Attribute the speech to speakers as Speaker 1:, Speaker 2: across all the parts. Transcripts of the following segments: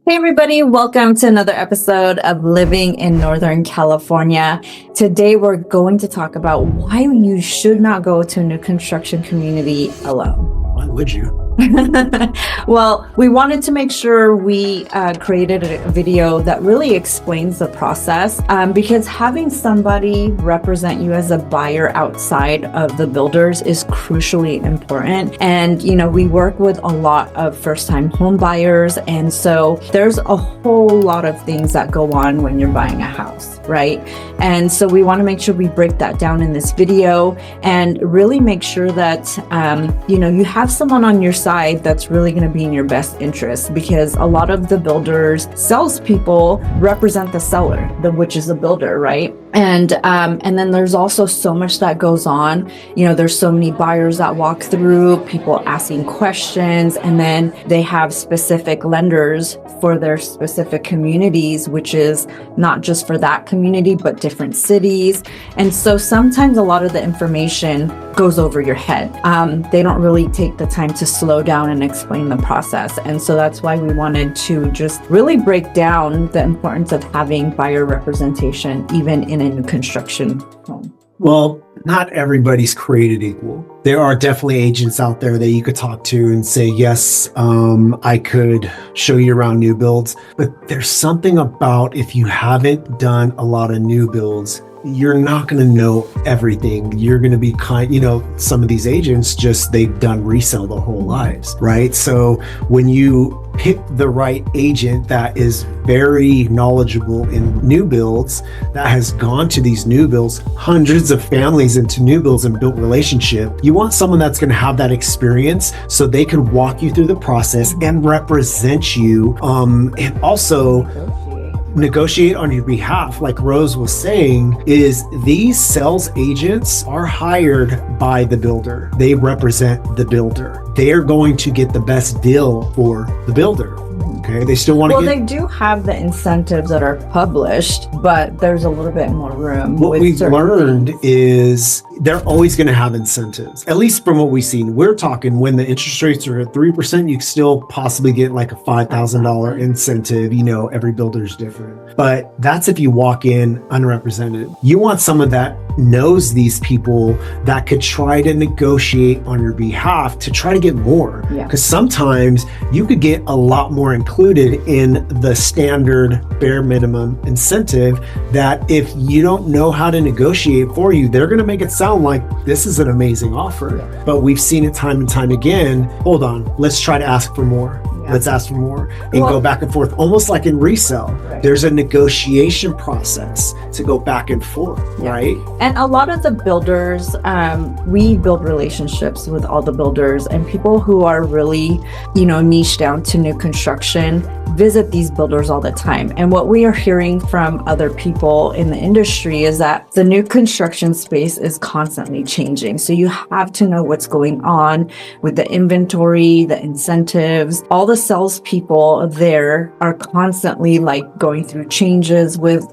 Speaker 1: Hey everybody, welcome to another episode of Living in Northern California. Today we're going to talk about why you should not go to a new construction community alone.
Speaker 2: Why would you?
Speaker 1: Well, we wanted to make sure we created a video that really explains the process because having somebody represent you as a buyer outside of the builders is crucially important. And, we work with a lot of first-time home buyers. And so there's a whole lot of things that go on when you're buying a house, right? And so we want to make sure we break that down in this video and really make sure that, you have someone on your side that's really going to be in your best interest, because a lot of the builders, salespeople represent the seller, which is the builder, right? And then there's also so much that goes on. There's so many buyers that walk through, people asking questions, and then they have specific lenders for their specific communities, which is not just for that community, but different cities. And so sometimes a lot of the information goes over your head. They don't really take the time to slow down and explain the process. And so that's why we wanted to just really break down the importance of having buyer representation, even in a new construction home.
Speaker 2: Well, not everybody's created equal. There are definitely agents out there that you could talk to and say, yes, I could show you around new builds. But there's something about, if you haven't done a lot of new builds, you're not going to know everything. You're going to be some of these agents they've done resale their whole lives, right? So when you pick the right agent that is very knowledgeable in new builds, that has gone to these new builds, hundreds of families into new builds and built relationship, you want someone that's going to have that experience so they can walk you through the process and represent you, and also negotiate on your behalf. Like Rose was saying, is these sales agents are hired by the builder. They represent the builder. They're going to get the best deal for the builder. Okay, they still want to
Speaker 1: they do have the incentives that are published, but there's a little bit more room.
Speaker 2: What we've learned is they're always going to have incentives, at least from what we've seen. We're talking when the interest rates are at 3%, you can still possibly get like a $5,000 incentive. Every builder is different, but that's if you walk in unrepresented. You want someone that knows these people that could try to negotiate on your behalf to try to get more. Because sometimes you could get a lot more included in the standard bare minimum incentive that if you don't know how to negotiate for you, they're going to make it sound like this is an amazing offer. But we've seen it time and time again. Hold on, let's try to ask for more. Let's ask for more and go back and forth, almost like in resale. Right. There's a negotiation process to go back and forth, right?
Speaker 1: And a lot of the builders, we build relationships with all the builders, and people who are really, niche down to new construction visit these builders all the time. And what we are hearing from other people in the industry is that the new construction space is constantly changing. So you have to know what's going on with the inventory, the incentives. All the salespeople there are constantly going through changes with,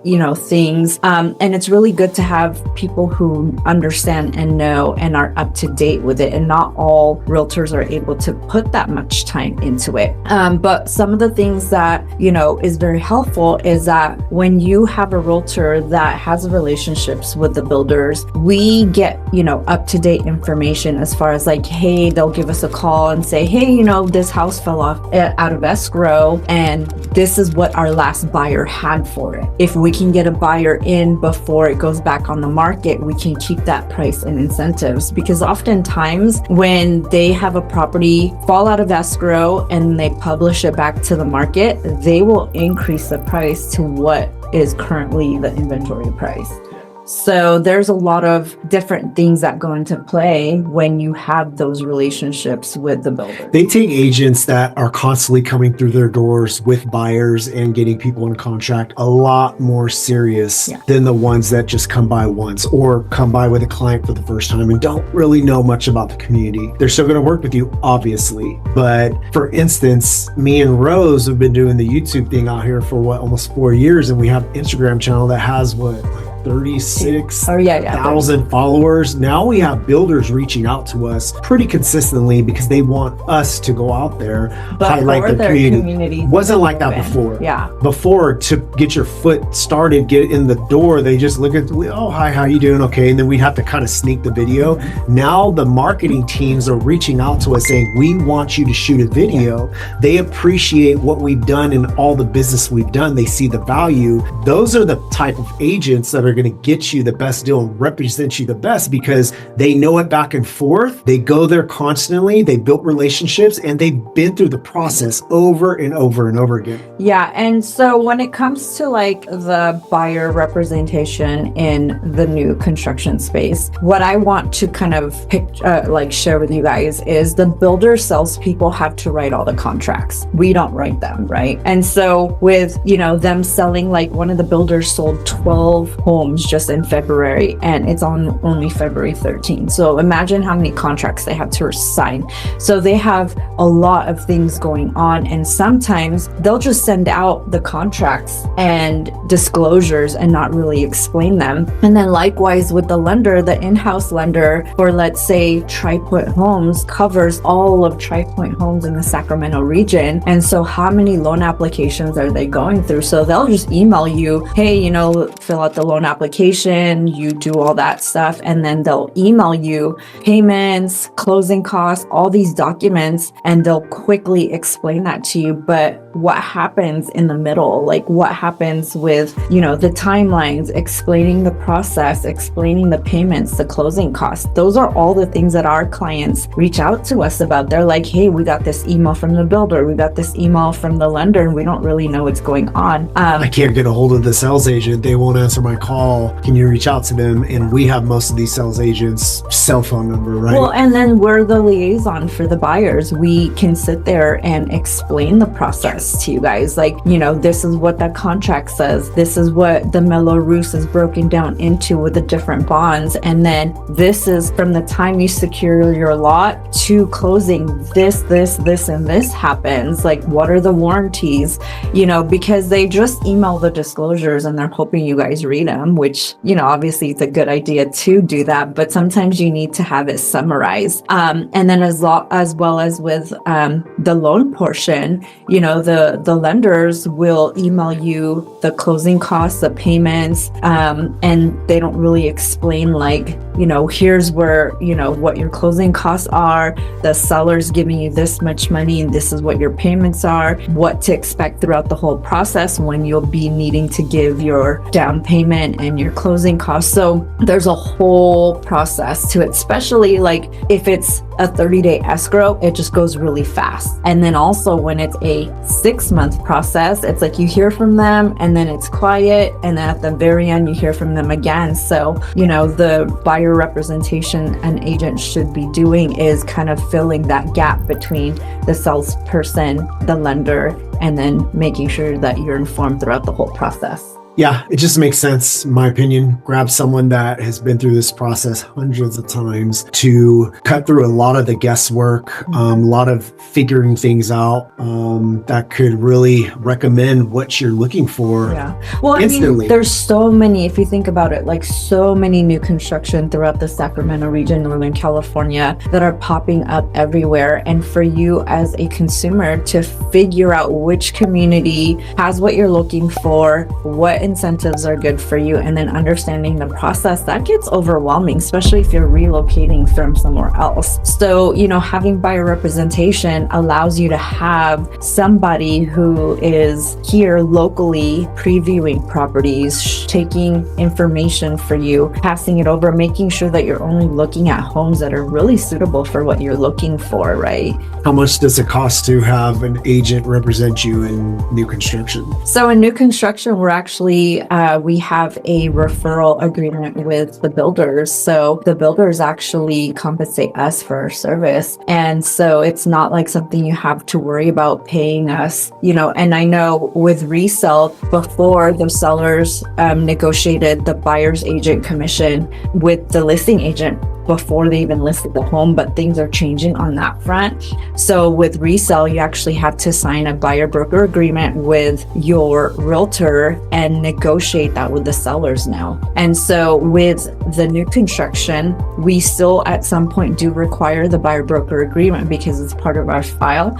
Speaker 1: things. And it's really good to have people who understand and know and are up to date with it. And not all realtors are able to put that much time into it. But some of the things that, is very helpful is that when you have a realtor that has relationships with the builders, we get, up to date information as far as hey, they'll give us a call and say, hey, this house fell off out of escrow and this is what our last buyer had for it. If we can get a buyer in before it goes back on the market, we can keep that price and incentives, because oftentimes when they have a property fall out of escrow and they publish it back to the market, they will increase the price to what is currently the inventory price. So there's a lot of different things that go into play when you have those relationships with the builder.
Speaker 2: They take agents that are constantly coming through their doors with buyers and getting people in contract a lot more serious than the ones that just come by once or come by with a client for the first time and don't really know much about the community. They're still going to work with you, obviously. But for instance, me and Rose have been doing the YouTube thing out here for almost 4 years, and we have an Instagram channel that has 36,000 followers. Now we have builders reaching out to us pretty consistently because they want us to go out there, highlight their community. Wasn't like that before.
Speaker 1: Yeah.
Speaker 2: Before, to get your foot started, get in the door, they just look at, oh, hi, how you doing? Okay. And then we'd have to kind of sneak the video. Now the marketing teams are reaching out to us saying, we want you to shoot a video. They appreciate what we've done and all the business we've done. They see the value. Those are the type of agents that are going to get you the best deal and represent you the best because they know it back and forth. They go there constantly. They built relationships and they've been through the process over and over and over again.
Speaker 1: Yeah. And so when it comes to like the buyer representation in the new construction space, what I want to kind of share with you guys is the builder salespeople have to write all the contracts. We don't write them, right? And so with, them selling, like one of the builders sold 12 homes just in February and it's on only February 13th. So imagine how many contracts they have to sign. So they have a lot of things going on and sometimes they'll just send out the contracts and disclosures and not really explain them. And then likewise with the lender, the in-house lender for let's say Tri-Point Homes covers all of Tri-Point Homes in the Sacramento region. And so how many loan applications are they going through? So they'll just email you, hey, fill out the loan application, you do all that stuff. And then they'll email you payments, closing costs, all these documents, and they'll quickly explain that to you. But what happens in the middle? Like what happens with, the timelines, explaining the process, explaining the payments, the closing costs. Those are all the things that our clients reach out to us about. They're like, hey, we got this email from the builder, we got this email from the lender, and we don't really know what's going on.
Speaker 2: I can't get a hold of the sales agent. They won't answer my call. Can you reach out to them? And we have most of these sales agents' cell phone number, right?
Speaker 1: Well, and then we're the liaison for the buyers. We can sit there and explain the process to you guys. Like, this is what that contract says. This is what the Mellow Roos is broken down into with the different bonds. And then this is from the time you secure your lot to closing, this, and this happens. Like, what are the warranties? Because they just email the disclosures and they're hoping you guys read them, which, obviously it's a good idea to do that, but sometimes you need to have it summarized. And then as well as with the loan portion, the lenders will email you the closing costs, the payments, and they don't really explain like, here's where, what your closing costs are, the seller's giving you this much money and this is what your payments are, what to expect throughout the whole process when you'll be needing to give your down payment and your closing costs. So there's a whole process to it, especially like if it's a 30-day escrow, it just goes really fast. And then also when it's a 6-month process, it's like you hear from them and then it's quiet. And then at the very end, you hear from them again. So, the buyer representation an agent should be doing is kind of filling that gap between the salesperson, the lender, and then making sure that you're informed throughout the whole process.
Speaker 2: Yeah, it just makes sense, in my opinion. Grab someone that has been through this process hundreds of times to cut through a lot of the guesswork, a lot of figuring things out that could really recommend what you're looking for.
Speaker 1: Yeah. Well,
Speaker 2: instantly.
Speaker 1: There's so many, if you think about it, like so many new construction throughout the Sacramento region, Northern California, that are popping up everywhere. And for you as a consumer to figure out which community has what you're looking for, what incentives are good for you, and then understanding the process, that gets overwhelming, especially if you're relocating from somewhere else. So, having buyer representation allows you to have somebody who is here locally previewing properties, taking information for you, passing it over, making sure that you're only looking at homes that are really suitable for what you're looking for, right?
Speaker 2: How much does it cost to have an agent represent you in new construction?
Speaker 1: So in new construction, we're actually we have a referral agreement with the builders. So the builders actually compensate us for our service. And so it's not like something you have to worry about paying us, and I know with resale, before the sellers negotiated the buyer's agent commission with the listing agent, before they even listed the home, but things are changing on that front. So with resale, you actually have to sign a buyer broker agreement with your realtor and negotiate that with the sellers now. And so with the new construction, we still at some point do require the buyer broker agreement because it's part of our file,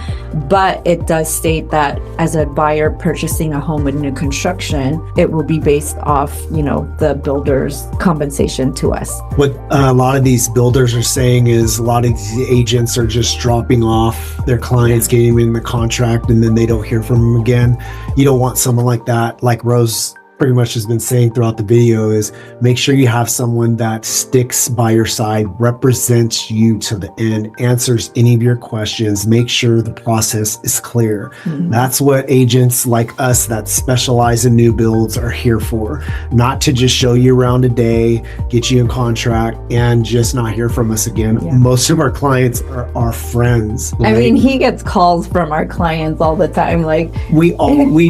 Speaker 1: but it does state that as a buyer purchasing a home with new construction, it will be based off, the builder's compensation to us.
Speaker 2: What a lot of these builders are saying is a lot of these agents are just dropping off their clients, getting them in the contract, and then they don't hear from them again. You don't want someone like that, like Rose pretty much has been saying throughout the video, is make sure you have someone that sticks by your side, represents you to the end, answers any of your questions, make sure the process is clear. That's what agents like us that specialize in new builds are here for. Not to just show you around a day, get you in contract, and just not hear from us again. Most of our clients are our friends.
Speaker 1: I mean, he gets calls from our clients all the time. Like
Speaker 2: we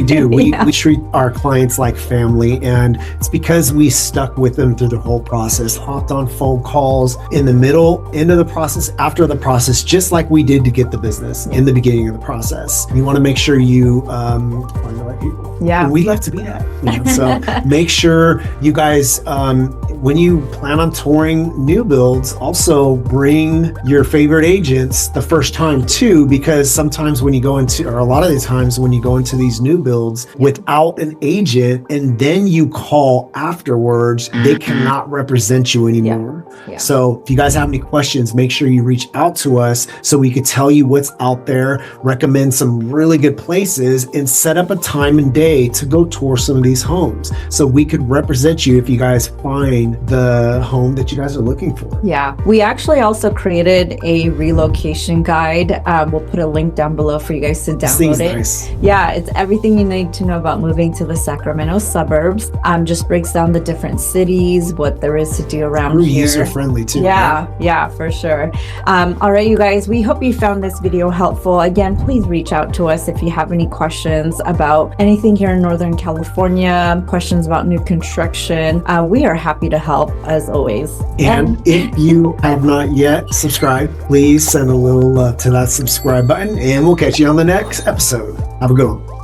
Speaker 2: do. We treat our clients like family, and it's because we stuck with them through the whole process, hopped on phone calls in the middle, end of the process, after the process, just like we did to get the business in the beginning of the process. You want to make sure you find the right people.
Speaker 1: Yeah,
Speaker 2: we like to be that. So make sure you guys, when you plan on touring new builds, also bring your favorite agents the first time too, because sometimes when you go into, or a lot of the times when you go into these new builds without an agent and then you call afterwards, they cannot represent you anymore. So if you guys have any questions, make sure you reach out to us so we could tell you what's out there, recommend some really good places, and set up a time and day to go tour some of these homes so we could represent you if you guys find the home that you guys are looking for.
Speaker 1: Yeah, we actually also created a relocation guide. We'll put a link down below for you guys to download it.
Speaker 2: Nice.
Speaker 1: Yeah, it's everything you need to know about moving to the Sacramento suburbs. Just breaks down the different cities, what there is to do around here.
Speaker 2: User friendly too.
Speaker 1: Yeah, for sure. All right, you guys, we hope you found this video helpful. Again, please reach out to us if you have any questions about anything here in Northern California, questions about new construction. We are happy to help as always.
Speaker 2: And if you have not yet subscribed, please send a little to that subscribe button, and we'll catch you on the next episode. Have a good one.